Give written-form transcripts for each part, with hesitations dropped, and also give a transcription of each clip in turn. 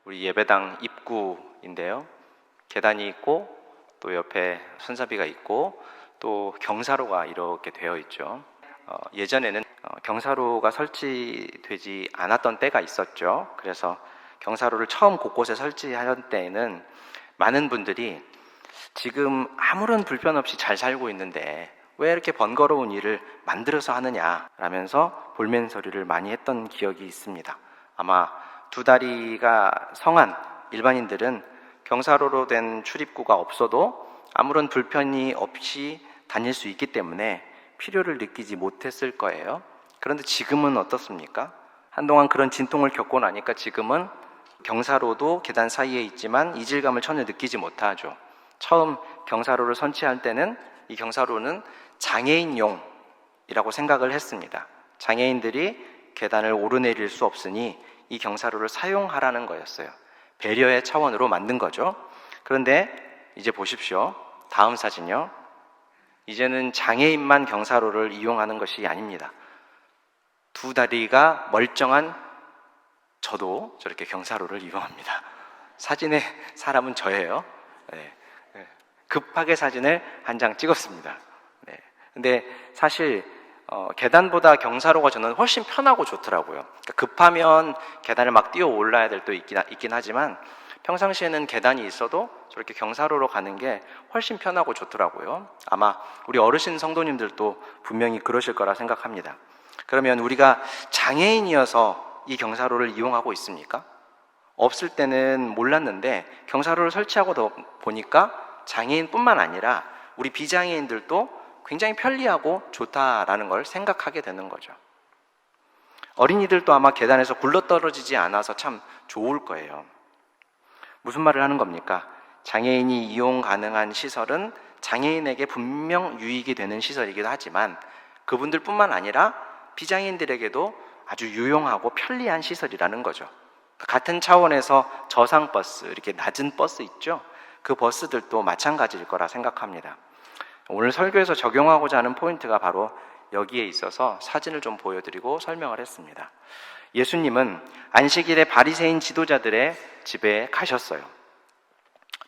우리 예배당 입구인데요. 계단이 있고 또 옆에 손잡이가 있고 또 경사로가 이렇게 되어 있죠. 예전에는 경사로가 설치되지 않았던 때가 있었죠. 그래서 경사로를 처음 곳곳에 설치하던 때에는 많은 분들이 지금 아무런 불편 없이 잘 살고 있는데 왜 이렇게 번거로운 일을 만들어서 하느냐 라면서 볼멘소리를 많이 했던 기억이 있습니다. 아마 두 다리가 성한 일반인들은 경사로로 된 출입구가 없어도 아무런 불편이 없이 다닐 수 있기 때문에 필요를 느끼지 못했을 거예요. 그런데 지금은 어떻습니까? 한동안 그런 진통을 겪고 나니까 지금은 경사로도 계단 사이에 있지만 이질감을 전혀 느끼지 못하죠. 처음 경사로를 설치할 때는 이 경사로는 장애인용이라고 생각을 했습니다. 장애인들이 계단을 오르내릴 수 없으니 이 경사로를 사용하라는 거였어요. 배려의 차원으로 만든 거죠. 그런데 이제 보십시오. 다음 사진요. 이제는 장애인만 경사로를 이용하는 것이 아닙니다. 두 다리가 멀쩡한 저도 저렇게 경사로를 이용합니다. 사진의 사람은 저예요. 네. 급하게 사진을 한 장 찍었습니다. 네. 근데 사실 계단보다 경사로가 저는 훨씬 편하고 좋더라고요. 그러니까 급하면 계단을 막 뛰어 올라야 될 때 있긴 하지만 평상시에는 계단이 있어도 저렇게 경사로로 가는 게 훨씬 편하고 좋더라고요. 아마 우리 어르신 성도님들도 분명히 그러실 거라 생각합니다. 그러면 우리가 장애인이어서 이 경사로를 이용하고 있습니까? 없을 때는 몰랐는데 경사로를 설치하고 보니까 장애인뿐만 아니라 우리 비장애인들도 굉장히 편리하고 좋다라는 걸 생각하게 되는 거죠. 어린이들도 아마 계단에서 굴러떨어지지 않아서 참 좋을 거예요. 무슨 말을 하는 겁니까? 장애인이 이용 가능한 시설은 장애인에게 분명 유익이 되는 시설이기도 하지만 그분들뿐만 아니라 비장애인들에게도 아주 유용하고 편리한 시설이라는 거죠. 같은 차원에서 저상버스, 이렇게 낮은 버스 있죠? 그 버스들도 마찬가지일 거라 생각합니다. 오늘 설교에서 적용하고자 하는 포인트가 바로 여기에 있어서 사진을 좀 보여드리고 설명을 했습니다. 예수님은 안식일에 바리새인 지도자들의 집에 가셨어요.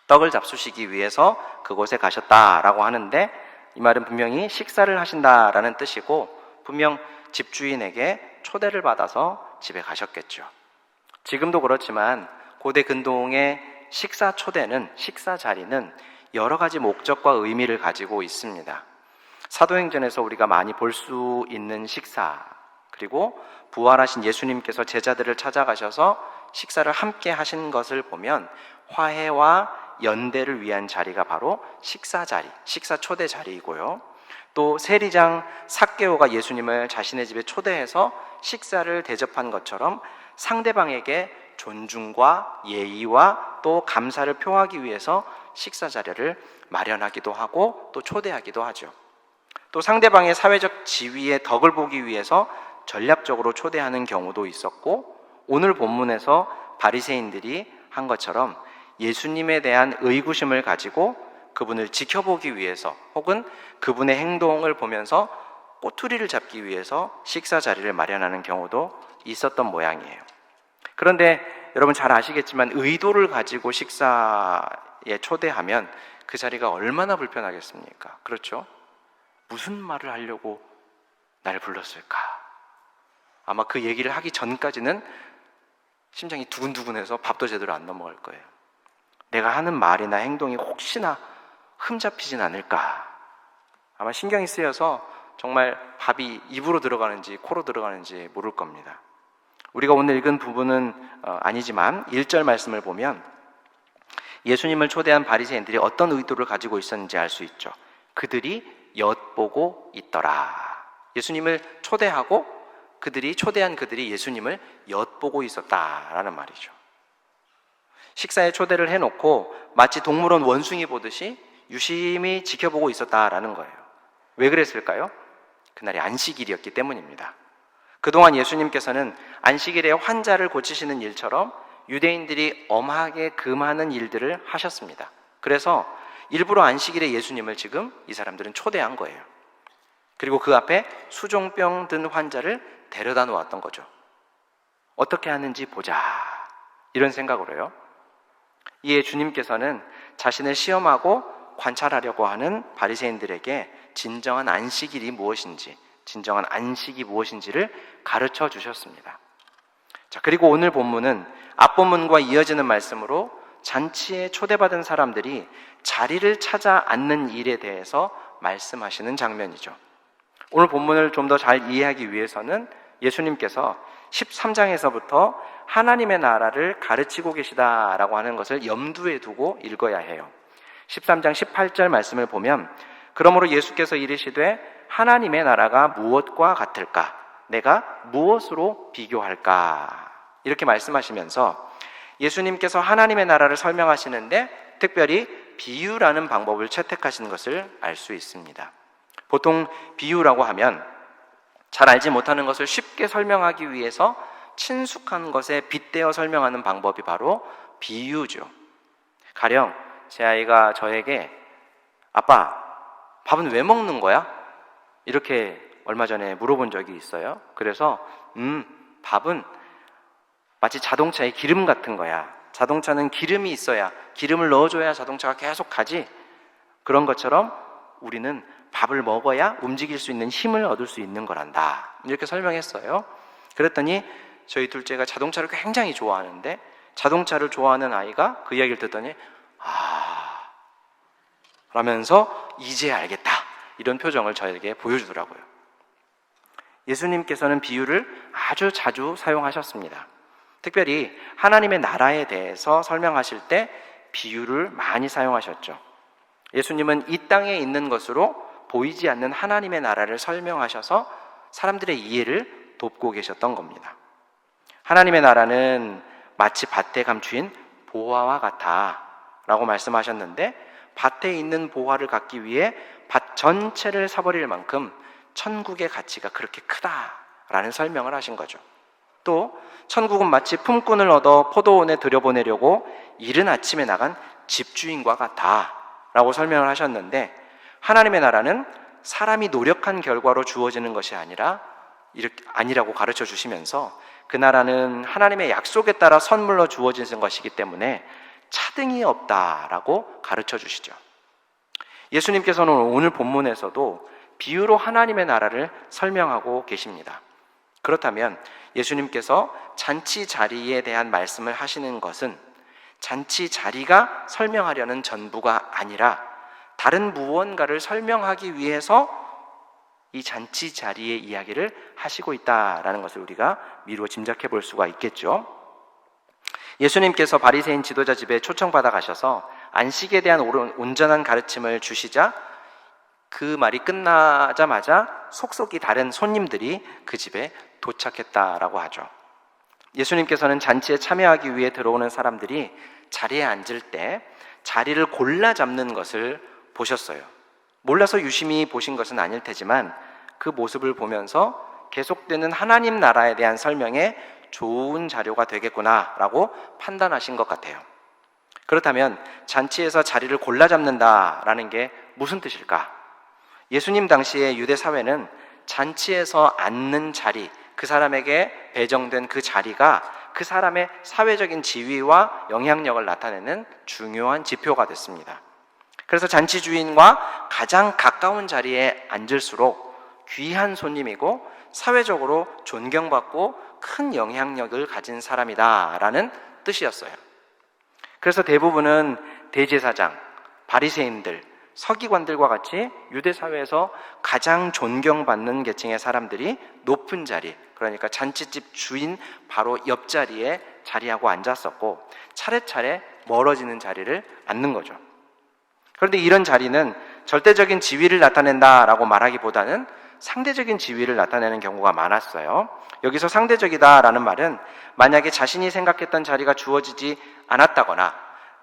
떡을 잡수시기 위해서 그곳에 가셨다라고 하는데 이 말은 분명히 식사를 하신다라는 뜻이고 분명 집주인에게 초대를 받아서 집에 가셨겠죠. 지금도 그렇지만 고대 근동의 식사 초대는, 식사 자리는 여러 가지 목적과 의미를 가지고 있습니다. 사도행전에서 우리가 많이 볼 수 있는 식사, 그리고 부활하신 예수님께서 제자들을 찾아가셔서 식사를 함께 하신 것을 보면 화해와 연대를 위한 자리가 바로 식사 자리, 식사 초대 자리이고요. 또 세리장 삭개오가 예수님을 자신의 집에 초대해서 식사를 대접한 것처럼 상대방에게 존중과 예의와 또 감사를 표하기 위해서 식사 자리를 마련하기도 하고 또 초대하기도 하죠. 또 상대방의 사회적 지위의 덕을 보기 위해서 전략적으로 초대하는 경우도 있었고 오늘 본문에서 바리새인들이 한 것처럼 예수님에 대한 의구심을 가지고 그분을 지켜보기 위해서 혹은 그분의 행동을 보면서 꼬투리를 잡기 위해서 식사 자리를 마련하는 경우도 있었던 모양이에요. 그런데 여러분 잘 아시겠지만 의도를 가지고 식사에 초대하면 그 자리가 얼마나 불편하겠습니까? 그렇죠? 무슨 말을 하려고 날 불렀을까? 아마 그 얘기를 하기 전까지는 심장이 두근두근해서 밥도 제대로 안 넘어갈 거예요. 내가 하는 말이나 행동이 혹시나 흠잡히진 않을까? 아마 신경이 쓰여서 정말 밥이 입으로 들어가는지 코로 들어가는지 모를 겁니다. 우리가 오늘 읽은 부분은 아니지만 1절 말씀을 보면 예수님을 초대한 바리새인들이 어떤 의도를 가지고 있었는지 알 수 있죠. 그들이 엿보고 있더라. 예수님을 초대하고 초대한 그들이 예수님을 엿보고 있었다라는 말이죠. 식사에 초대를 해놓고 마치 동물원 원숭이 보듯이 유심히 지켜보고 있었다라는 거예요. 왜 그랬을까요? 그날이 안식일이었기 때문입니다. 그동안 예수님께서는 안식일에 환자를 고치시는 일처럼 유대인들이 엄하게 금하는 일들을 하셨습니다. 그래서 일부러 안식일에 예수님을 지금 이 사람들은 초대한 거예요. 그리고 그 앞에 수종병 든 환자를 데려다 놓았던 거죠. 어떻게 하는지 보자. 이런 생각으로 해요. 이에 주님께서는 자신을 시험하고 관찰하려고 하는 바리새인들에게 진정한 안식일이 무엇인지, 진정한 안식이 무엇인지를 가르쳐 주셨습니다. 자, 그리고 오늘 본문은 앞본문과 이어지는 말씀으로 잔치에 초대받은 사람들이 자리를 찾아 앉는 일에 대해서 말씀하시는 장면이죠. 오늘 본문을 좀 더 잘 이해하기 위해서는 예수님께서 13장에서부터 하나님의 나라를 가르치고 계시다라고 하는 것을 염두에 두고 읽어야 해요. 13장 18절 말씀을 보면 그러므로 예수께서 이르시되 하나님의 나라가 무엇과 같을까? 내가 무엇으로 비교할까? 이렇게 말씀하시면서 예수님께서 하나님의 나라를 설명하시는데 특별히 비유라는 방법을 채택하신 것을 알 수 있습니다. 보통 비유라고 하면 잘 알지 못하는 것을 쉽게 설명하기 위해서 친숙한 것에 빗대어 설명하는 방법이 바로 비유죠. 가령 제 아이가 저에게 아빠, 밥은 왜 먹는 거야? 이렇게 얼마 전에 물어본 적이 있어요. 그래서 밥은 마치 자동차의 기름 같은 거야. 자동차는 기름이 있어야, 기름을 넣어줘야 자동차가 계속 가지. 그런 것처럼 우리는 밥을 먹어야 움직일 수 있는 힘을 얻을 수 있는 거란다. 이렇게 설명했어요. 그랬더니 저희 둘째가 자동차를 굉장히 좋아하는데 자동차를 좋아하는 아이가 그 이야기를 듣더니 라면서 이제 알겠다. 이런 표정을 저에게 보여주더라고요. 예수님께서는 비유를 아주 자주 사용하셨습니다. 특별히 하나님의 나라에 대해서 설명하실 때 비유를 많이 사용하셨죠. 예수님은 이 땅에 있는 것으로 보이지 않는 하나님의 나라를 설명하셔서 사람들의 이해를 돕고 계셨던 겁니다. 하나님의 나라는 마치 밭에 감추인 보화와 같아 라고 말씀하셨는데 밭에 있는 보화를 갖기 위해 밭 전체를 사버릴 만큼 천국의 가치가 그렇게 크다라는 설명을 하신 거죠. 또 천국은 마치 품꾼을 얻어 포도원에 들여보내려고 이른 아침에 나간 집주인과 같다 라고 설명을 하셨는데 하나님의 나라는 사람이 노력한 결과로 주어지는 것이 아니라고 가르쳐 주시면서 그 나라는 하나님의 약속에 따라 선물로 주어지는 것이기 때문에 차등이 없다라고 가르쳐 주시죠. 예수님께서는 오늘 본문에서도 비유로 하나님의 나라를 설명하고 계십니다. 그렇다면 예수님께서 잔치 자리에 대한 말씀을 하시는 것은 잔치 자리가 설명하려는 전부가 아니라 다른 무언가를 설명하기 위해서 이 잔치 자리의 이야기를 하시고 있다라는 것을 우리가 미루어 짐작해 볼 수가 있겠죠. 예수님께서 바리새인 지도자 집에 초청받아 가셔서 안식에 대한 온전한 가르침을 주시자 그 말이 끝나자마자 속속이 다른 손님들이 그 집에 도착했다라고 하죠. 예수님께서는 잔치에 참여하기 위해 들어오는 사람들이 자리에 앉을 때 자리를 골라 잡는 것을 보셨어요. 몰라서 유심히 보신 것은 아닐 테지만 그 모습을 보면서 계속되는 하나님 나라에 대한 설명에 좋은 자료가 되겠구나라고 판단하신 것 같아요. 그렇다면 잔치에서 자리를 골라 잡는다라는 게 무슨 뜻일까? 예수님 당시의 유대 사회는 잔치에서 앉는 자리, 그 사람에게 배정된 그 자리가 그 사람의 사회적인 지위와 영향력을 나타내는 중요한 지표가 됐습니다. 그래서 잔치 주인과 가장 가까운 자리에 앉을수록 귀한 손님이고 사회적으로 존경받고 큰 영향력을 가진 사람이다라는 뜻이었어요. 그래서 대부분은 대제사장, 바리새인들, 서기관들과 같이 유대 사회에서 가장 존경받는 계층의 사람들이 높은 자리, 그러니까 잔치집 주인 바로 옆자리에 자리하고 앉았었고 차례차례 멀어지는 자리를 앉는 거죠. 그런데 이런 자리는 절대적인 지위를 나타낸다라고 말하기보다는 상대적인 지위를 나타내는 경우가 많았어요. 여기서 상대적이다라는 말은 만약에 자신이 생각했던 자리가 주어지지 않았다거나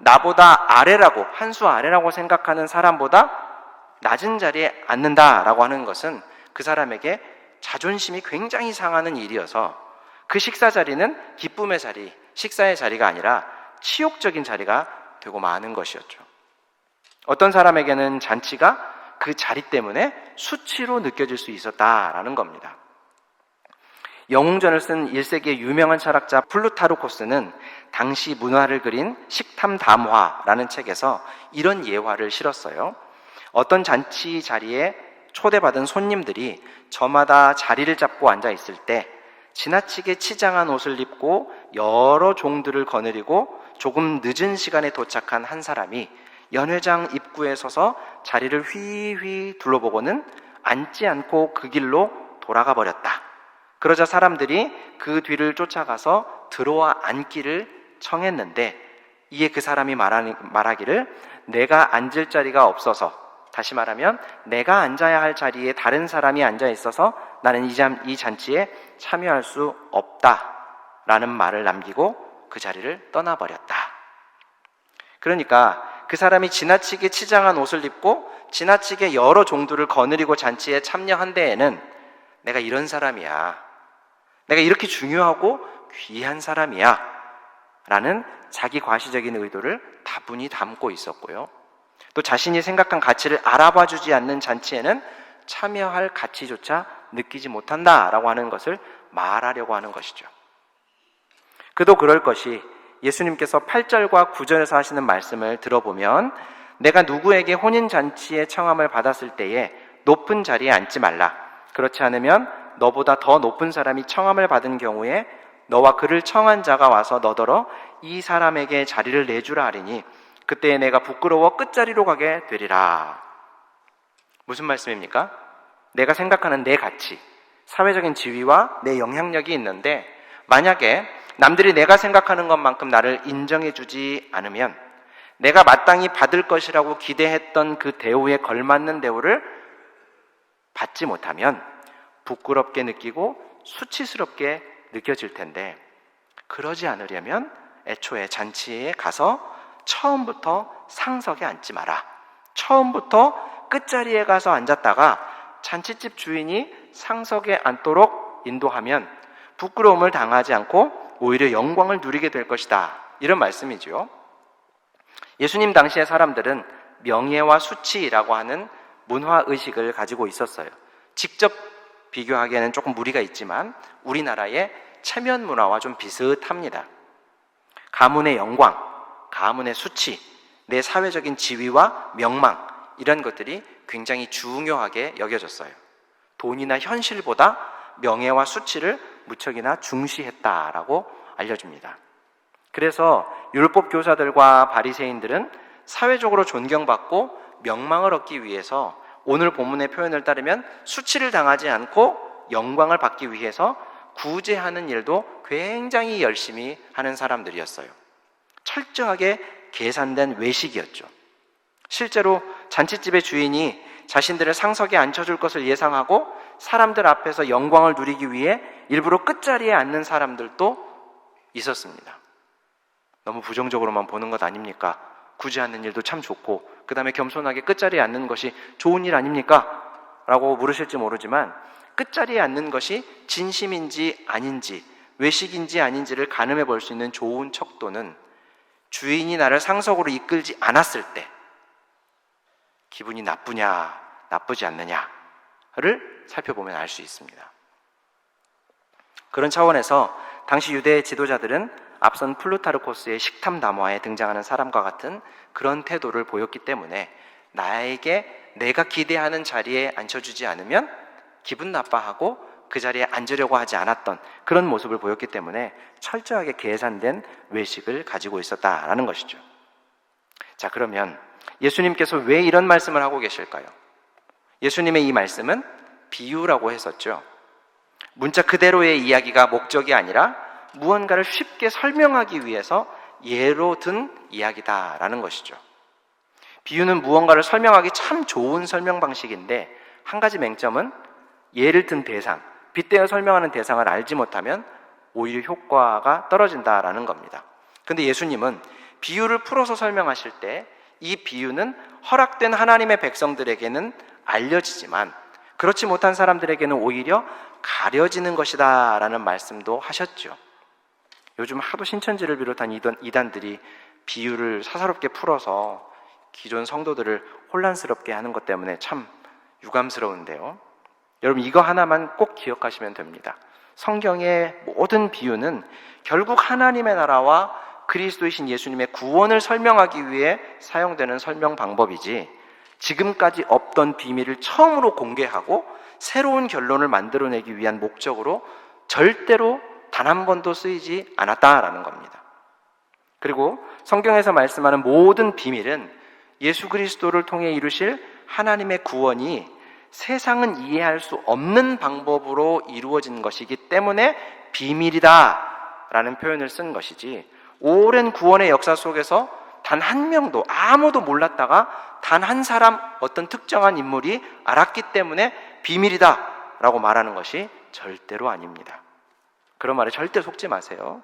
나보다 아래라고, 한 수 아래라고 생각하는 사람보다 낮은 자리에 앉는다라고 하는 것은 그 사람에게 자존심이 굉장히 상하는 일이어서 그 식사 자리는 기쁨의 자리, 식사의 자리가 아니라 치욕적인 자리가 되고 마는 것이었죠. 어떤 사람에게는 잔치가 그 자리 때문에 수치로 느껴질 수 있었다라는 겁니다. 영웅전을 쓴 1세기의 유명한 철학자 플루타르코스는 당시 문화를 그린 식탐담화라는 책에서 이런 예화를 실었어요. 어떤 잔치 자리에 초대받은 손님들이 저마다 자리를 잡고 앉아 있을 때 지나치게 치장한 옷을 입고 여러 종들을 거느리고 조금 늦은 시간에 도착한 한 사람이 연회장 입구에 서서 자리를 휘휘 둘러보고는 앉지 않고 그 길로 돌아가 버렸다. 그러자 사람들이 그 뒤를 쫓아가서 들어와 앉기를 청했는데 이에 그 사람이 말하기를 내가 앉을 자리가 없어서, 다시 말하면 내가 앉아야 할 자리에 다른 사람이 앉아 있어서 나는 이 잔치에 참여할 수 없다 라는 말을 남기고 그 자리를 떠나버렸다. 그러니까 그 사람이 지나치게 치장한 옷을 입고 지나치게 여러 종들을 거느리고 잔치에 참여한 데에는 내가 이런 사람이야, 내가 이렇게 중요하고 귀한 사람이야 라는 자기 과시적인 의도를 다분히 담고 있었고요. 또 자신이 생각한 가치를 알아봐주지 않는 잔치에는 참여할 가치조차 느끼지 못한다라고 하는 것을 말하려고 하는 것이죠. 그도 그럴 것이 예수님께서 8절과 9절에서 하시는 말씀을 들어보면 내가 누구에게 혼인잔치에 청함을 받았을 때에 높은 자리에 앉지 말라. 그렇지 않으면 너보다 더 높은 사람이 청함을 받은 경우에 너와 그를 청한 자가 와서 너더러 이 사람에게 자리를 내주라 하리니 그때에 내가 부끄러워 끝자리로 가게 되리라. 무슨 말씀입니까? 내가 생각하는 내 가치, 사회적인 지위와 내 영향력이 있는데 만약에 남들이 내가 생각하는 것만큼 나를 인정해주지 않으면 내가 마땅히 받을 것이라고 기대했던 그 대우에 걸맞는 대우를 받지 못하면 부끄럽게 느끼고 수치스럽게 느껴질 텐데, 그러지 않으려면 애초에 잔치에 가서 처음부터 상석에 앉지 마라. 처음부터 끝자리에 가서 앉았다가 잔치집 주인이 상석에 앉도록 인도하면 부끄러움을 당하지 않고 오히려 영광을 누리게 될 것이다. 이런 말씀이죠. 예수님 당시의 사람들은 명예와 수치라고 하는 문화의식을 가지고 있었어요. 직접 비교하기에는 조금 무리가 있지만 우리나라의 체면 문화와 좀 비슷합니다. 가문의 영광, 가문의 수치, 내 사회적인 지위와 명망, 이런 것들이 굉장히 중요하게 여겨졌어요. 돈이나 현실보다 명예와 수치를 무척이나 중시했다라고 알려줍니다. 그래서 율법 교사들과 바리새인들은 사회적으로 존경받고 명망을 얻기 위해서 오늘 본문의 표현을 따르면 수치를 당하지 않고 영광을 받기 위해서 구제하는 일도 굉장히 열심히 하는 사람들이었어요. 철저하게 계산된 외식이었죠. 실제로 잔치집의 주인이 자신들을 상석에 앉혀줄 것을 예상하고 사람들 앞에서 영광을 누리기 위해 일부러 끝자리에 앉는 사람들도 있었습니다. 너무 부정적으로만 보는 것 아닙니까? 구제하는 일도 참 좋고 그 다음에 겸손하게 끝자리에 앉는 것이 좋은 일 아닙니까? 라고 물으실지 모르지만 끝자리에 앉는 것이 진심인지 아닌지 외식인지 아닌지를 가늠해 볼 수 있는 좋은 척도는 주인이 나를 상석으로 이끌지 않았을 때 기분이 나쁘냐 나쁘지 않느냐를 살펴보면 알 수 있습니다. 그런 차원에서 당시 유대 지도자들은 앞선 플루타르코스의 식탐담화에 등장하는 사람과 같은 그런 태도를 보였기 때문에 나에게 내가 기대하는 자리에 앉혀주지 않으면 기분 나빠하고 그 자리에 앉으려고 하지 않았던 그런 모습을 보였기 때문에 철저하게 계산된 외식을 가지고 있었다라는 것이죠. 자, 그러면 예수님께서 왜 이런 말씀을 하고 계실까요? 예수님의 이 말씀은 비유라고 했었죠. 문자 그대로의 이야기가 목적이 아니라 무언가를 쉽게 설명하기 위해서 예로 든 이야기다라는 것이죠. 비유는 무언가를 설명하기 참 좋은 설명 방식인데 한 가지 맹점은 예를 든 대상, 빗대어 설명하는 대상을 알지 못하면 오히려 효과가 떨어진다라는 겁니다. 그런데 예수님은 비유를 풀어서 설명하실 때 이 비유는 허락된 하나님의 백성들에게는 알려지지만 그렇지 못한 사람들에게는 오히려 가려지는 것이다 라는 말씀도 하셨죠. 요즘 하도 신천지를 비롯한 이단들이 비유를 사사롭게 풀어서 기존 성도들을 혼란스럽게 하는 것 때문에 참 유감스러운데요. 여러분 이거 하나만 꼭 기억하시면 됩니다. 성경의 모든 비유는 결국 하나님의 나라와 그리스도이신 예수님의 구원을 설명하기 위해 사용되는 설명 방법이지, 지금까지 없던 비밀을 처음으로 공개하고 새로운 결론을 만들어내기 위한 목적으로 절대로 단 한 번도 쓰이지 않았다라는 겁니다. 그리고 성경에서 말씀하는 모든 비밀은 예수 그리스도를 통해 이루실 하나님의 구원이 세상은 이해할 수 없는 방법으로 이루어진 것이기 때문에 비밀이다 라는 표현을 쓴 것이지, 오랜 구원의 역사 속에서 단 한 명도, 아무도 몰랐다가 단 한 사람, 어떤 특정한 인물이 알았기 때문에 비밀이다 라고 말하는 것이 절대로 아닙니다. 그런 말에 절대 속지 마세요.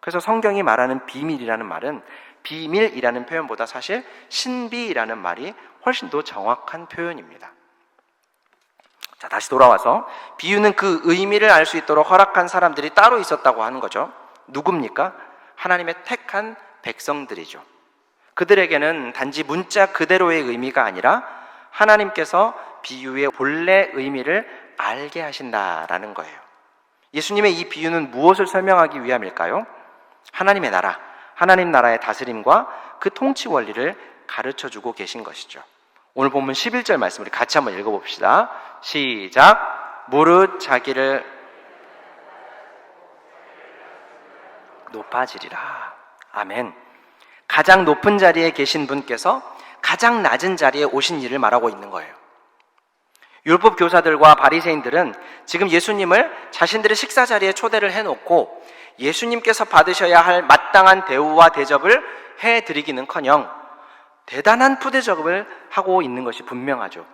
그래서 성경이 말하는 비밀이라는 말은 비밀이라는 표현보다 사실 신비라는 말이 훨씬 더 정확한 표현입니다. 자, 다시 돌아와서 비유는 그 의미를 알 수 있도록 허락한 사람들이 따로 있었다고 하는 거죠. 누굽니까? 하나님의 택한 백성들이죠. 그들에게는 단지 문자 그대로의 의미가 아니라 하나님께서 비유의 본래 의미를 알게 하신다라는 거예요. 예수님의 이 비유는 무엇을 설명하기 위함일까요? 하나님의 나라, 하나님 나라의 다스림과 그 통치 원리를 가르쳐주고 계신 것이죠. 오늘 본문 11절 말씀 우리 같이 한번 읽어봅시다. 시작. 무릇 자기를 높아지리라. 아멘. 가장 높은 자리에 계신 분께서 가장 낮은 자리에 오신 일을 말하고 있는 거예요. 율법 교사들과 바리새인들은 지금 예수님을 자신들의 식사 자리에 초대를 해놓고 예수님께서 받으셔야 할 마땅한 대우와 대접을 해드리기는커녕 대단한 푸대접을 하고 있는 것이 분명하죠.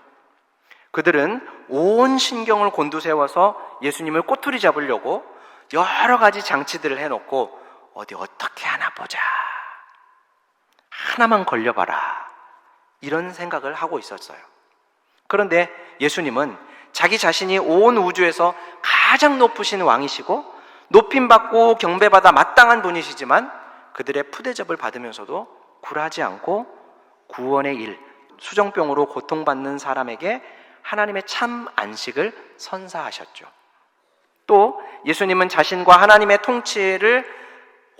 그들은 온 신경을 곤두세워서 예수님을 꼬투리 잡으려고 여러 가지 장치들을 해놓고 어디 어떻게 하나 보자, 하나만 걸려봐라, 이런 생각을 하고 있었어요. 그런데 예수님은 자기 자신이 온 우주에서 가장 높으신 왕이시고 높임받고 경배받아 마땅한 분이시지만 그들의 푸대접을 받으면서도 굴하지 않고 구원의 일, 수정병으로 고통받는 사람에게 하나님의 참 안식을 선사하셨죠. 또 예수님은 자신과 하나님의 통치를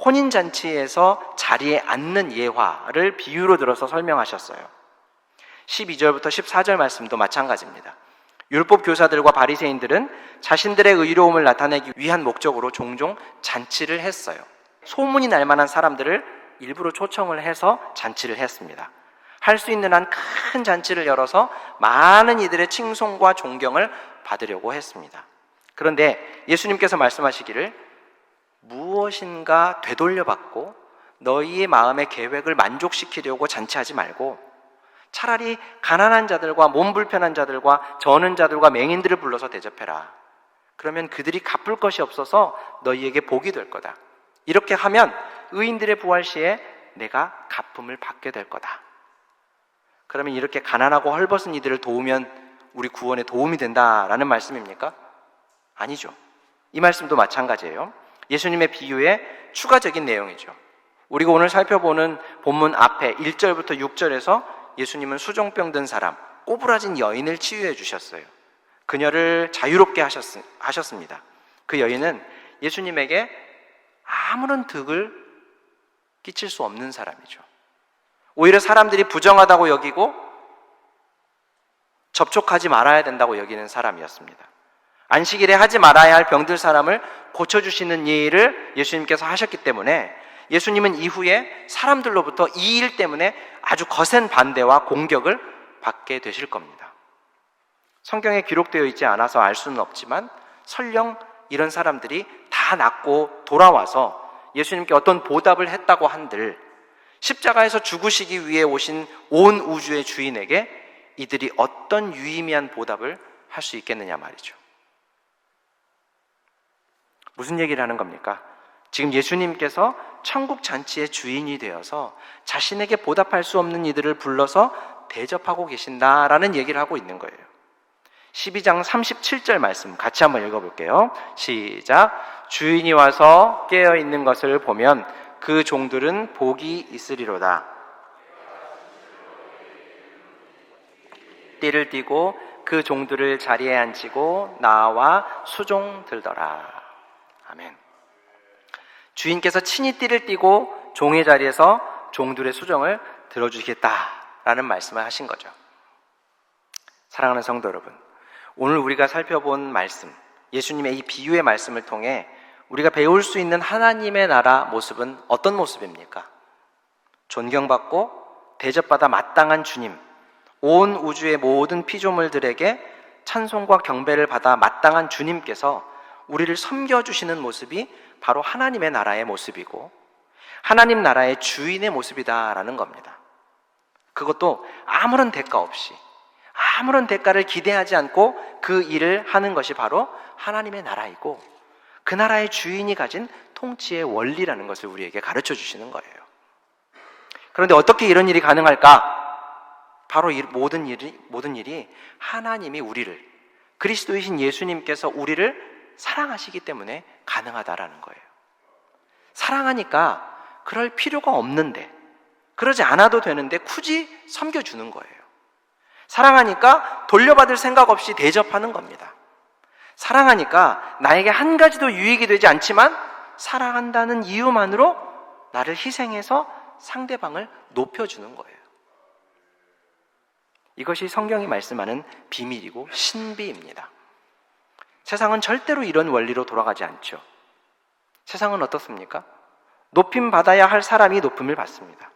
혼인잔치에서 자리에 앉는 예화를 비유로 들어서 설명하셨어요. 12절부터 14절 말씀도 마찬가지입니다. 율법 교사들과 바리새인들은 자신들의 의로움을 나타내기 위한 목적으로 종종 잔치를 했어요. 소문이 날 만한 사람들을 일부러 초청을 해서 잔치를 했습니다. 할 수 있는 한 큰 잔치를 열어서 많은 이들의 칭송과 존경을 받으려고 했습니다. 그런데 예수님께서 말씀하시기를 무엇인가 되돌려받고 너희의 마음의 계획을 만족시키려고 잔치하지 말고 차라리 가난한 자들과 몸 불편한 자들과 저는 자들과 맹인들을 불러서 대접해라. 그러면 그들이 갚을 것이 없어서 너희에게 복이 될 거다. 이렇게 하면 의인들의 부활 시에 내가 갚음을 받게 될 거다. 그러면 이렇게 가난하고 헐벗은 이들을 도우면 우리 구원에 도움이 된다라는 말씀입니까? 아니죠. 이 말씀도 마찬가지예요. 예수님의 비유의 추가적인 내용이죠. 우리가 오늘 살펴보는 본문 앞에 1절부터 6절에서 예수님은 수종병 든 사람, 꼬부라진 여인을 치유해 주셨어요. 그녀를 자유롭게 하셨습니다. 그 여인은 예수님에게 아무런 득을 끼칠 수 없는 사람이죠. 오히려 사람들이 부정하다고 여기고 접촉하지 말아야 된다고 여기는 사람이었습니다. 안식일에 하지 말아야 할 병들 사람을 고쳐주시는 일을 예수님께서 하셨기 때문에 예수님은 이후에 사람들로부터 이 일 때문에 아주 거센 반대와 공격을 받게 되실 겁니다. 성경에 기록되어 있지 않아서 알 수는 없지만 설령 이런 사람들이 다 낫고 돌아와서 예수님께 어떤 보답을 했다고 한들 십자가에서 죽으시기 위해 오신 온 우주의 주인에게 이들이 어떤 유의미한 보답을 할 수 있겠느냐 말이죠. 무슨 얘기를 하는 겁니까? 지금 예수님께서 천국 잔치의 주인이 되어서 자신에게 보답할 수 없는 이들을 불러서 대접하고 계신다라는 얘기를 하고 있는 거예요. 12장 37절 말씀 같이 한번 읽어볼게요. 시작. 주인이 와서 깨어있는 것을 보면 그 종들은 복이 있으리로다. 띠를 띠고 그 종들을 자리에 앉히고 나와 수종 들더라. 아멘. 주인께서 친히 띠를 띠고 종의 자리에서 종들의 수정을 들어주시겠다라는 말씀을 하신 거죠. 사랑하는 성도 여러분, 오늘 우리가 살펴본 말씀, 예수님의 이 비유의 말씀을 통해 우리가 배울 수 있는 하나님의 나라 모습은 어떤 모습입니까? 존경받고 대접받아 마땅한 주님, 온 우주의 모든 피조물들에게 찬송과 경배를 받아 마땅한 주님께서 우리를 섬겨주시는 모습이 바로 하나님의 나라의 모습이고 하나님 나라의 주인의 모습이다라는 겁니다. 그것도 아무런 대가 없이, 아무런 대가를 기대하지 않고 그 일을 하는 것이 바로 하나님의 나라이고 그 나라의 주인이 가진 통치의 원리라는 것을 우리에게 가르쳐 주시는 거예요. 그런데 어떻게 이런 일이 가능할까? 바로 이 모든 일이 하나님이 우리를, 그리스도이신 예수님께서 우리를 사랑하시기 때문에 가능하다라는 거예요. 사랑하니까 그럴 필요가 없는데, 그러지 않아도 되는데 굳이 섬겨주는 거예요. 사랑하니까 돌려받을 생각 없이 대접하는 겁니다. 사랑하니까 나에게 한 가지도 유익이 되지 않지만 사랑한다는 이유만으로 나를 희생해서 상대방을 높여주는 거예요. 이것이 성경이 말씀하는 비밀이고 신비입니다. 세상은 절대로 이런 원리로 돌아가지 않죠. 세상은 어떻습니까? 높임 받아야 할 사람이 높음을 받습니다.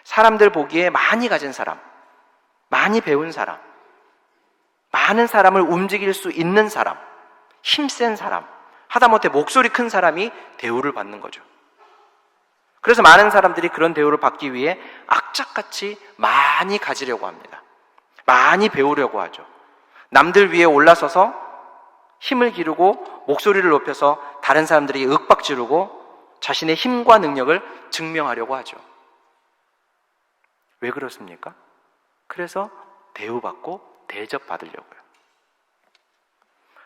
사람들 보기에 많이 가진 사람, 많이 배운 사람, 많은 사람을 움직일 수 있는 사람, 힘센 사람, 하다못해 목소리 큰 사람이 대우를 받는 거죠. 그래서 많은 사람들이 그런 대우를 받기 위해 악착같이 많이 가지려고 합니다. 많이 배우려고 하죠. 남들 위에 올라서서 힘을 기르고 목소리를 높여서 다른 사람들이 윽박 지르고 자신의 힘과 능력을 증명하려고 하죠. 왜 그렇습니까? 그래서 대우받고 대접받으려고요.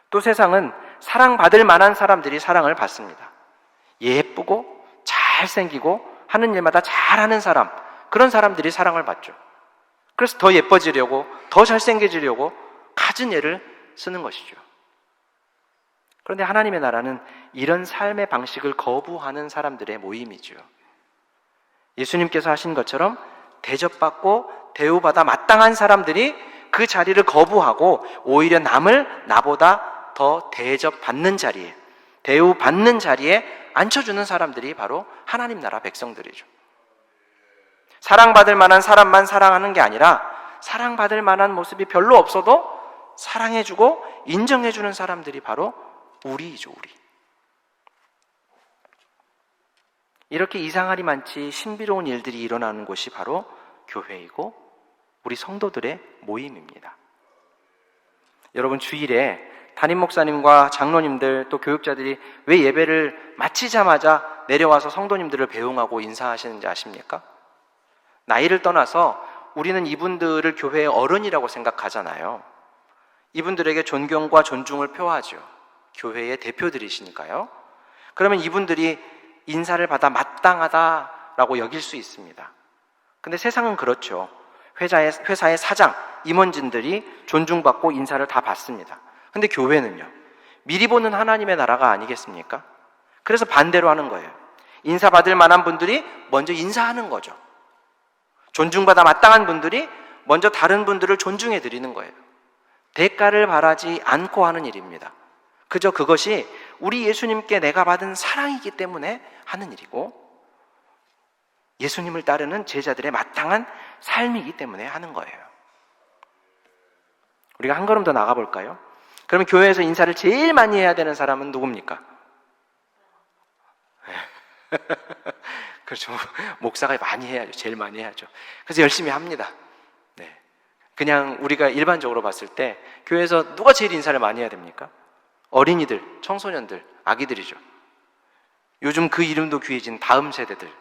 또 세상은 사랑받을 만한 사람들이 사랑을 받습니다. 예쁘고 잘생기고 하는 일마다 잘하는 사람, 그런 사람들이 사랑을 받죠. 그래서 더 예뻐지려고, 더 잘생겨지려고 갖은 애를 쓰는 것이죠. 그런데 하나님의 나라는 이런 삶의 방식을 거부하는 사람들의 모임이죠. 예수님께서 하신 것처럼 대접받고 대우받아 마땅한 사람들이 그 자리를 거부하고 오히려 남을 나보다 더 대접받는 자리에, 대우받는 자리에 앉혀주는 사람들이 바로 하나님 나라 백성들이죠. 사랑받을 만한 사람만 사랑하는 게 아니라 사랑받을 만한 모습이 별로 없어도 사랑해주고 인정해주는 사람들이 바로 우리이죠, 우리. 이렇게 이상하리 많지 신비로운 일들이 일어나는 곳이 바로 교회이고 우리 성도들의 모임입니다. 여러분, 주일에 담임 목사님과 장로님들 또 교육자들이 왜 예배를 마치자마자 내려와서 성도님들을 배웅하고 인사하시는지 아십니까? 나이를 떠나서 우리는 이분들을 교회의 어른이라고 생각하잖아요. 이분들에게 존경과 존중을 표하죠. 교회의 대표들이시니까요. 그러면 이분들이 인사를 받아 마땅하다라고 여길 수 있습니다. 근데 세상은 그렇죠. 회사의 사장, 임원진들이 존중받고 인사를 다 받습니다. 근데 교회는요, 미리 보는 하나님의 나라가 아니겠습니까? 그래서 반대로 하는 거예요. 인사받을 만한 분들이 먼저 인사하는 거죠. 존중받아 마땅한 분들이 먼저 다른 분들을 존중해 드리는 거예요. 대가를 바라지 않고 하는 일입니다. 그저 그것이 우리 예수님께 내가 받은 사랑이기 때문에 하는 일이고 예수님을 따르는 제자들의 마땅한 삶이기 때문에 하는 거예요. 우리가 한 걸음 더 나가볼까요? 그러면 교회에서 인사를 제일 많이 해야 되는 사람은 누굽니까? 그렇죠. 목사가 많이 해야죠. 제일 많이 해야죠. 그래서 열심히 합니다. 네. 그냥 우리가 일반적으로 봤을 때 교회에서 누가 제일 인사를 많이 해야 됩니까? 어린이들, 청소년들, 아기들이죠. 요즘 그 이름도 귀해진 다음 세대들.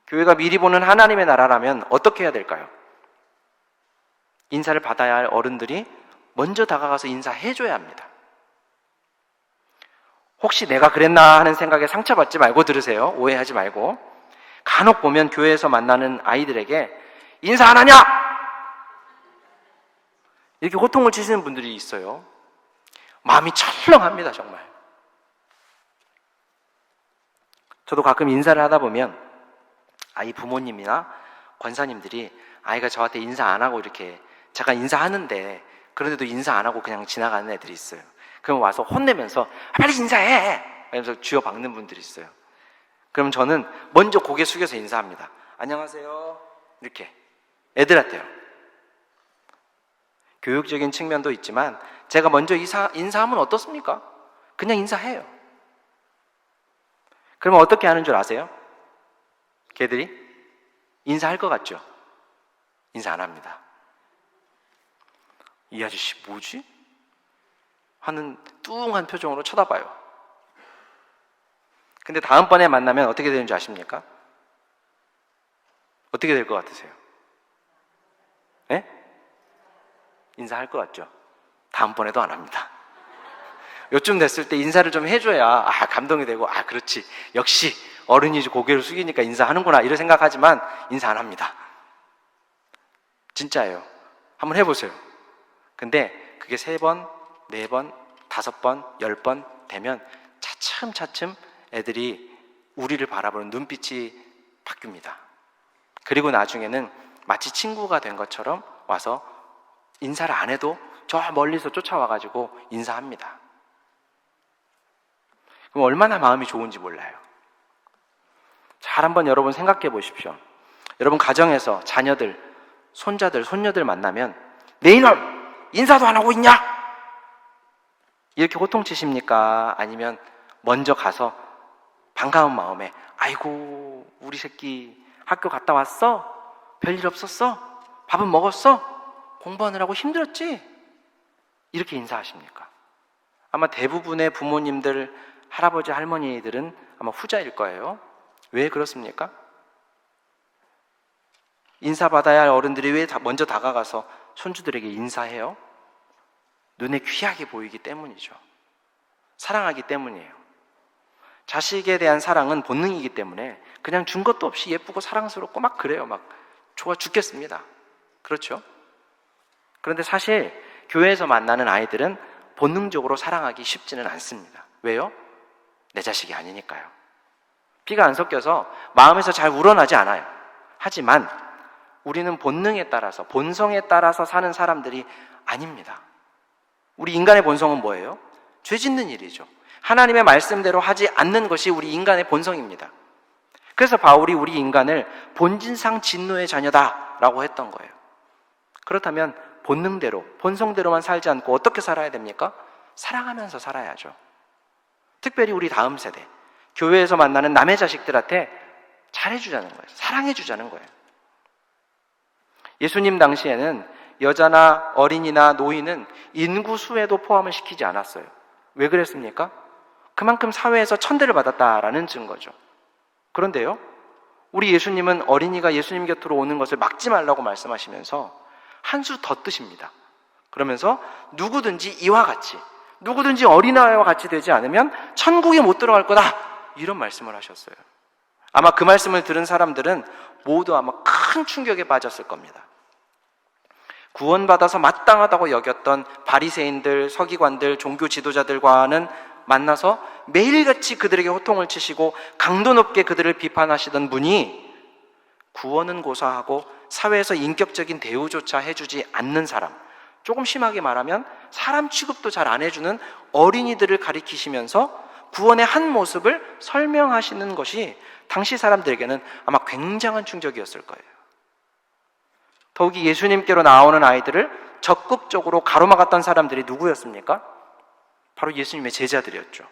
교회가 미리 보는 하나님의 나라라면 어떻게 해야 될까요? 인사를 받아야 할 어른들이 먼저 다가가서 인사해줘야 합니다. 혹시 내가 그랬나 하는 생각에 상처받지 말고 들으세요. 오해하지 말고. 간혹 보면 교회에서 만나는 아이들에게 인사 안 하냐? 이렇게 호통을 치시는 분들이 있어요. 마음이 철렁합니다, 정말. 저도 가끔 인사를 하다 보면 아이 부모님이나 권사님들이 아이가 저한테 인사 안 하고 이렇게 잠깐 인사하는데 그런데도 인사 안 하고 그냥 지나가는 애들이 있어요. 그럼 와서 혼내면서 빨리 인사해! 이러면서 쥐어박는 분들이 있어요. 그럼 저는 먼저 고개 숙여서 인사합니다. 안녕하세요. 이렇게 애들한테요. 교육적인 측면도 있지만 제가 먼저 인사하면 어떻습니까? 그냥 인사해요. 그러면 어떻게 하는 줄 아세요? 걔들이 인사할 것 같죠? 인사 안 합니다. 이 아저씨 뭐지? 하는 뚱한 표정으로 쳐다봐요. 근데 다음번에 만나면 어떻게 되는 줄 아십니까? 어떻게 될 것 같으세요? 네? 인사할 것 같죠? 다음번에도 안 합니다. 요쯤 됐을 때 인사를 좀 해줘야 감동이 되고 그렇지 역시 어른이 고개를 숙이니까 인사하는구나 이런 생각하지만 인사 안 합니다. 진짜예요. 한번 해보세요. 근데 그게 3번, 4번, 5번, 10번 되면 차츰차츰 애들이 우리를 바라보는 눈빛이 바뀝니다. 그리고 나중에는 마치 친구가 된 것처럼 와서 인사를 안 해도 저 멀리서 쫓아와가지고 인사합니다. 그럼 얼마나 마음이 좋은지 몰라요. 잘 한번 여러분 생각해 보십시오. 여러분 가정에서 자녀들, 손자들, 손녀들 만나면 내 이놈! 인사도 안 하고 있냐? 이렇게 호통치십니까? 아니면 먼저 가서 반가운 마음에 아이고 우리 새끼 학교 갔다 왔어? 별일 없었어? 밥은 먹었어? 공부하느라고 힘들었지? 이렇게 인사하십니까? 아마 대부분의 부모님들, 할아버지, 할머니들은 아마 후자일 거예요. 왜 그렇습니까? 인사받아야 할 어른들이 왜 먼저 다가가서 손주들에게 인사해요? 눈에 귀하게 보이기 때문이죠. 사랑하기 때문이에요. 자식에 대한 사랑은 본능이기 때문에 그냥 준 것도 없이 예쁘고 사랑스럽고 막 그래요. 막 좋아 죽겠습니다. 그렇죠? 그런데 사실 교회에서 만나는 아이들은 본능적으로 사랑하기 쉽지는 않습니다. 왜요? 내 자식이 아니니까요. 피가 안 섞여서 마음에서 잘 우러나지 않아요. 하지만 우리는 본능에 따라서, 본성에 따라서 사는 사람들이 아닙니다. 우리 인간의 본성은 뭐예요? 죄 짓는 일이죠. 하나님의 말씀대로 하지 않는 것이 우리 인간의 본성입니다. 그래서 바울이 우리 인간을 본질상 진노의 자녀다라고 했던 거예요. 그렇다면 본능대로, 본성대로만 살지 않고 어떻게 살아야 됩니까? 사랑하면서 살아야죠. 특별히 우리 다음 세대, 교회에서 만나는 남의 자식들한테 잘해주자는 거예요. 사랑해주자는 거예요. 예수님 당시에는 여자나 어린이나 노인은 인구수에도 포함을 시키지 않았어요. 왜 그랬습니까? 그만큼 사회에서 천대를 받았다라는 증거죠. 그런데요, 우리 예수님은 어린이가 예수님 곁으로 오는 것을 막지 말라고 말씀하시면서 한 수 더 뜨십니다. 그러면서 누구든지 이와 같이, 누구든지 어린아이와 같이 되지 않으면 천국에 못 들어갈 거다, 이런 말씀을 하셨어요. 아마 그 말씀을 들은 사람들은 모두 아마 큰 충격에 빠졌을 겁니다. 구원받아서 마땅하다고 여겼던 바리새인들, 서기관들, 종교 지도자들과는 만나서 매일같이 그들에게 호통을 치시고 강도 높게 그들을 비판하시던 분이 구원은 고사하고 사회에서 인격적인 대우조차 해주지 않는 사람, 조금 심하게 말하면 사람 취급도 잘 안 해주는 어린이들을 가리키시면서 구원의 한 모습을 설명하시는 것이 당시 사람들에게는 아마 굉장한 충격이었을 거예요. 더욱이 예수님께로 나오는 아이들을 적극적으로 가로막았던 사람들이 누구였습니까? 바로 예수님의 제자들이었죠.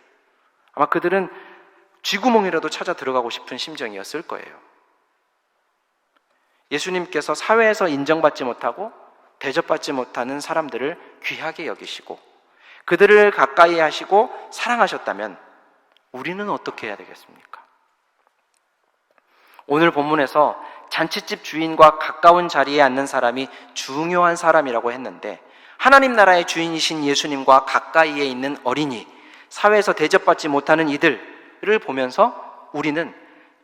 아마 그들은 쥐구멍이라도 찾아 들어가고 싶은 심정이었을 거예요. 예수님께서 사회에서 인정받지 못하고 대접받지 못하는 사람들을 귀하게 여기시고 그들을 가까이 하시고 사랑하셨다면 우리는 어떻게 해야 되겠습니까? 오늘 본문에서 잔칫집 주인과 가까운 자리에 앉는 사람이 중요한 사람이라고 했는데 하나님 나라의 주인이신 예수님과 가까이에 있는 어린이, 사회에서 대접받지 못하는 이들을 보면서 우리는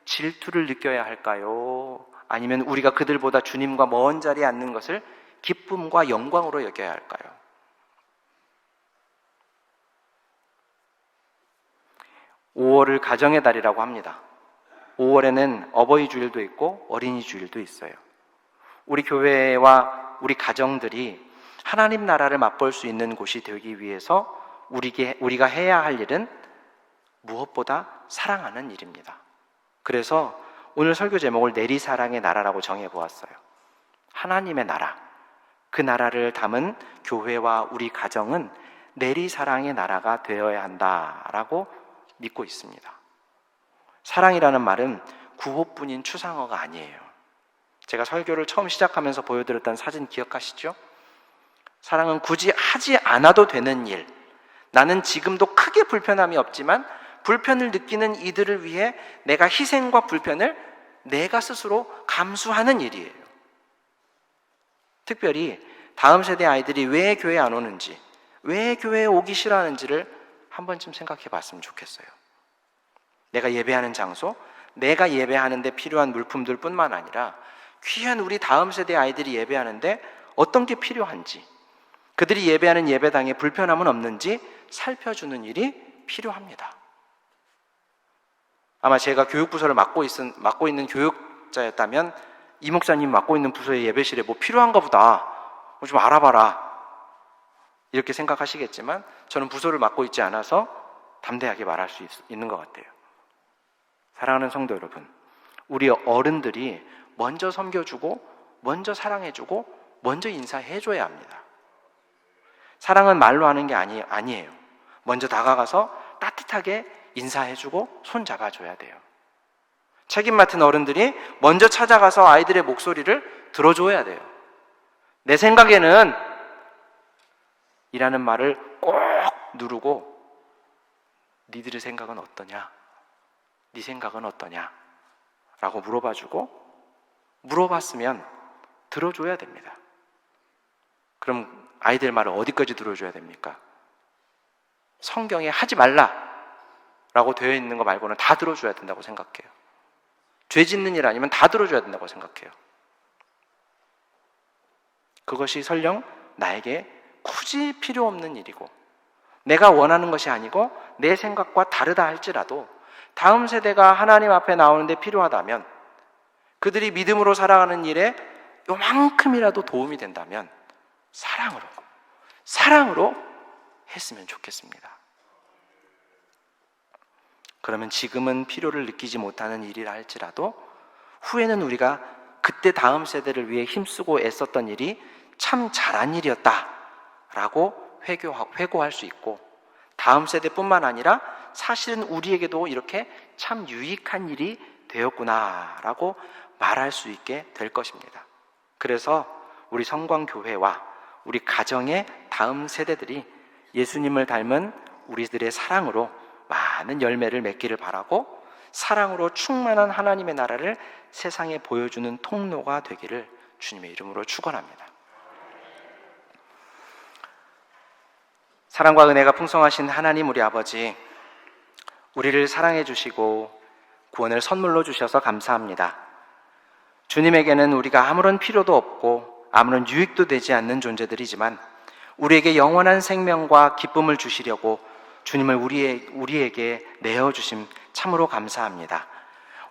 질투를 느껴야 할까요? 아니면 우리가 그들보다 주님과 먼 자리에 앉는 것을 기쁨과 영광으로 여겨야 할까요? (5월을) 가정의 달이라고 합니다. 5월에는 어버이 주일도 있고 어린이 주일도 있어요. 우리 교회와 우리 가정들이 하나님 나라를 맛볼 수 있는 곳이 되기 위해서 우리가 해야 할 일은 무엇보다 사랑하는 일입니다. 그래서 오늘 설교 제목을 내리사랑의 나라라고 정해보았어요. 하나님의 나라, 그 나라를 담은 교회와 우리 가정은 내리사랑의 나라가 되어야 한다라고 믿고 있습니다. 사랑이라는 말은 구호뿐인 추상어가 아니에요. 제가 설교를 처음 시작하면서 보여드렸던 사진 기억하시죠? 사랑은 굳이 하지 않아도 되는 일, 나는 지금도 크게 불편함이 없지만 불편을 느끼는 이들을 위해 내가 희생과 불편을 내가 스스로 감수하는 일이에요. 특별히 다음 세대 아이들이 왜 교회에 안 오는지, 왜 교회에 오기 싫어하는지를 한 번쯤 생각해 봤으면 좋겠어요. 내가 예배하는 장소, 내가 예배하는데 필요한 물품들 뿐만 아니라 귀한 우리 다음 세대 아이들이 예배하는데 어떤 게 필요한지, 그들이 예배하는 예배당에 불편함은 없는지 살펴주는 일이 필요합니다. 아마 제가 교육부서를 맡고 있는 교육자였다면 이 목사님 맡고 있는 부서의 예배실에 뭐 필요한가 보다, 좀 알아봐라, 이렇게 생각하시겠지만 저는 부서를 맡고 있지 않아서 담대하게 말할 수 있는 것 같아요. 사랑하는 성도 여러분, 우리 어른들이 먼저 섬겨주고 먼저 사랑해주고 먼저 인사해줘야 합니다. 사랑은 말로 하는 게 아니에요. 먼저 다가가서 따뜻하게 인사해주고 손 잡아줘야 돼요. 책임 맡은 어른들이 먼저 찾아가서 아이들의 목소리를 들어줘야 돼요. 내 생각에는 이라는 말을 꼭 누르고 니들의 생각은 어떠냐? 네 생각은 어떠냐? 라고 물어봐주고 물어봤으면 들어줘야 됩니다. 그럼 아이들 말을 어디까지 들어줘야 됩니까? 성경에 하지 말라 라고 되어 있는 거 말고는 다 들어줘야 된다고 생각해요. 죄 짓는 일 아니면 다 들어줘야 된다고 생각해요. 그것이 설령 나에게 굳이 필요 없는 일이고 내가 원하는 것이 아니고 내 생각과 다르다 할지라도 다음 세대가 하나님 앞에 나오는데 필요하다면, 그들이 믿음으로 살아가는 일에 요만큼이라도 도움이 된다면 사랑으로 했으면 좋겠습니다. 그러면 지금은 필요를 느끼지 못하는 일이라 할지라도 후에는 우리가 그때 다음 세대를 위해 힘쓰고 애썼던 일이 참 잘한 일이었다라고 회고할 수 있고, 다음 세대뿐만 아니라 사실은 우리에게도 이렇게 참 유익한 일이 되었구나라고 말할 수 있게 될 것입니다. 그래서 우리 성광교회와 우리 가정의 다음 세대들이 예수님을 닮은 우리들의 사랑으로 많은 열매를 맺기를 바라고, 사랑으로 충만한 하나님의 나라를 세상에 보여주는 통로가 되기를 주님의 이름으로 축원합니다. 사랑과 은혜가 풍성하신 하나님 우리 아버지, 우리를 사랑해 주시고 구원을 선물로 주셔서 감사합니다. 주님에게는 우리가 아무런 필요도 없고 아무런 유익도 되지 않는 존재들이지만 우리에게 영원한 생명과 기쁨을 주시려고 주님을 우리에게 내어주심 참으로 감사합니다.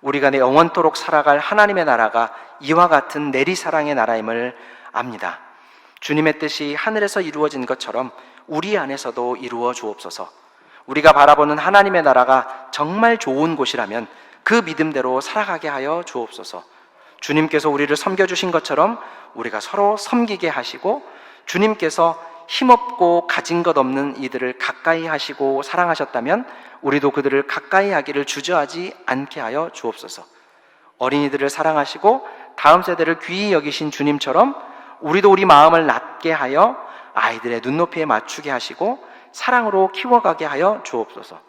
우리가 영원토록 살아갈 하나님의 나라가 이와 같은 내리사랑의 나라임을 압니다. 주님의 뜻이 하늘에서 이루어진 것처럼 우리 안에서도 이루어 주옵소서. 우리가 바라보는 하나님의 나라가 정말 좋은 곳이라면 그 믿음대로 살아가게 하여 주옵소서. 주님께서 우리를 섬겨주신 것처럼 우리가 서로 섬기게 하시고, 주님께서 힘없고 가진 것 없는 이들을 가까이 하시고 사랑하셨다면 우리도 그들을 가까이 하기를 주저하지 않게 하여 주옵소서. 어린이들을 사랑하시고 다음 세대를 귀히 여기신 주님처럼 우리도 우리 마음을 낮게 하여 아이들의 눈높이에 맞추게 하시고 사랑으로 키워가게 하여 주옵소서.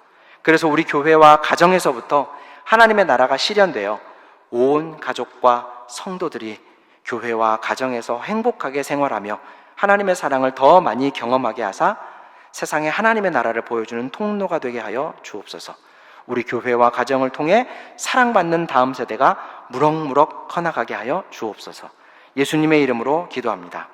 그래서 우리 교회와 가정에서부터 하나님의 나라가 실현되어 온 가족과 성도들이 교회와 가정에서 행복하게 생활하며 하나님의 사랑을 더 많이 경험하게 하사 세상에 하나님의 나라를 보여주는 통로가 되게 하여 주옵소서. 우리 교회와 가정을 통해 사랑받는 다음 세대가 무럭무럭 커나가게 하여 주옵소서. 예수님의 이름으로 기도합니다.